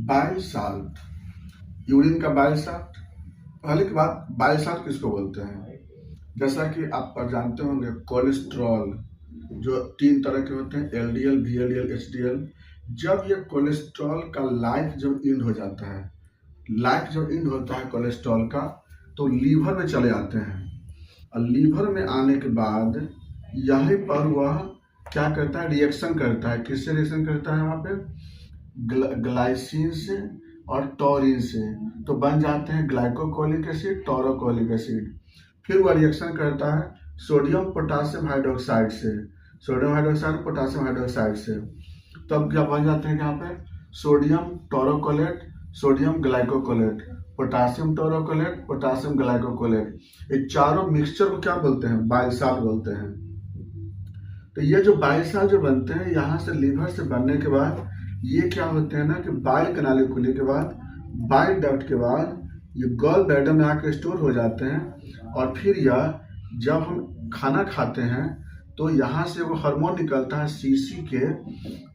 Bile salt, urine का bile salt. पहले की बात, बाइल साल्ट किसको बोलते हैं? जैसा कि आप जानते होंगे, कोलेस्ट्रॉल जो 3 तरह के होते हैं, एलडीएल, वीएलडीएल, एचडीएल। जब ये कोलेस्ट्रॉल का लाइफ जब इंड हो जाता है, लाइफ जब इंड होता है कोलेस्ट्रॉल का, तो लीवर में चले आते हैं। और लीवर में आने के बाद यहीं पर वह क्या करता है, रिएक्शन करता है। किससे रिएक्शन करता है? वहाँ पे ग्लाइसिन से और टॉरिन से, तो बन जाते हैं ग्लाइकोकोलिक एसिड, टोरोकोलिक एसिड। फिर वह रिएक्शन करता है सोडियम पोटासियम हाइड्रोक्साइड से, सोडियम हाइड्रोक्साइड पोटासियम हाइड्रोक्साइड से, तब क्या बन जाते हैं यहाँ पे sodium taurocholate, sodium ग्लाइकोकोलेट, potassium taurocholate, potassium ग्लाइकोकोलेट। ये चारों मिक्सचर को क्या बोलते हैं? बाइल साल्ट बोलते हैं। तो ये जो बाइल साल्ट जो बनते हैं यहाँ से लीवर से बनने के बाद ये क्या होते हैं ना कि बाइल कनाली खुलने के बाद, बाइल डक्ट के बाद ये गॉल ब्लैडर में आकर स्टोर हो जाते हैं। और फिर यह जब हम खाना खाते हैं तो यहाँ से वो हार्मोन निकलता है सीसी के,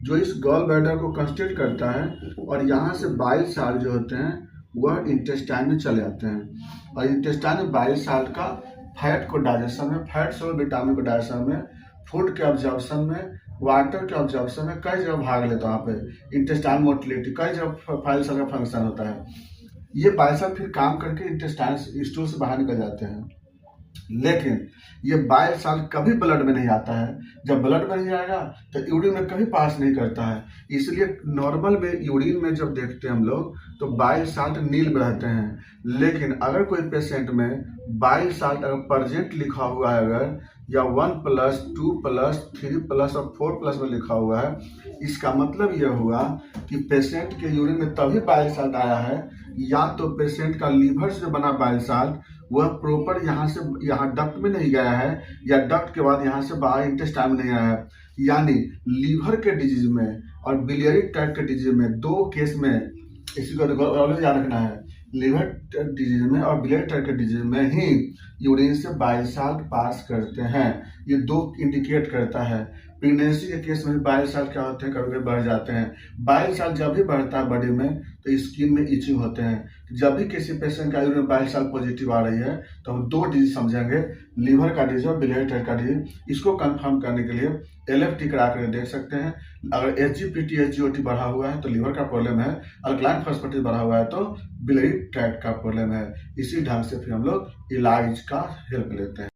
जो इस गॉल ब्लैडर को कंस्ट्रिक्ट करता है। और यहाँ से बाइल साल्ट जो होते हैं वह इंटेस्टाइन में चले जाते हैं। और इंटेस्टाइन में बाइल साल्ट का फैट को डाइजेशन में, फैट सोल विटामिन को डाइजेशन में, फूड के ऑब्जॉर्प्शन में, वाटर के ऑब्जॉर्प्शन में कई जगह भाग लेता है। वहाँ पे इंटेस्टाइन मोटिलिटी कई जगह बाइल साल्ट का फंक्शन होता है। ये बाइल साल्ट फिर काम करके इंटेस्टाइन स्टूल से बाहर निकल जाते हैं। लेकिन ये बाइल साल्ट कभी ब्लड में नहीं आता है। जब ब्लड में नहीं आएगा तो यूरिन में कभी पास नहीं करता है। इसलिए नॉर्मल में यूरिन में जब देखते हैं हम लोग तो बाइल साल्ट नील रहते हैं। लेकिन अगर कोई पेशेंट में बाइल साल्ट अगर प्रेजेंट लिखा हुआ है, अगर या 1+, 2+, 3+ और 4+ में लिखा हुआ है, इसका मतलब यह हुआ कि पेशेंट के यूरिन में तभी बाइल साल्ट आया है, या तो पेशेंट का लीवर से जो बना बाइल साल्ट वह प्रॉपर यहाँ से यहाँ डक्ट में नहीं गया है, या डक्ट के बाद यहाँ से बाहर इंटेस्टाइन में नहीं आया है। यानी लीवर के डिजीज में और बिलियरी ट्रैक्ट के डिजीज में, दो केस में, इसी को याद रखना है, लिवर डिजीज में और बिलियरी ट्रैक्ट के डिजीज में ही यूरिन से बाइल साल्ट पास करते हैं। ये दो इंडिकेट करता है। प्रेगनेंसी के केस में बाइल साल्ट क्या होते हैं, कभी बढ़ जाते हैं। बाइल साल्ट जब भी बढ़ता है बॉडी में तो स्किन में इचिंग होते हैं। जब भी किसी पेशेंट का यूरिन में बाइल साल्ट पॉजिटिव आ रही है तो हम 2 डिजीज समझेंगे, लीवर का डिजीज और बिलियरी ट्रैक्ट का डिजीज। इसको कंफर्म करने के लिए LFT करा कर देख सकते हैं। अगर SGPT SGOT बढ़ा हुआ है तो लीवर का प्रॉब्लम है, अल्कलाइन फॉस्फेटेज बढ़ा हुआ है तो बिलियरी ट्रैक्ट का प्रॉब्लम है। इसी ढंग से फिर हम लोग इलाज का हेल्प लेते हैं।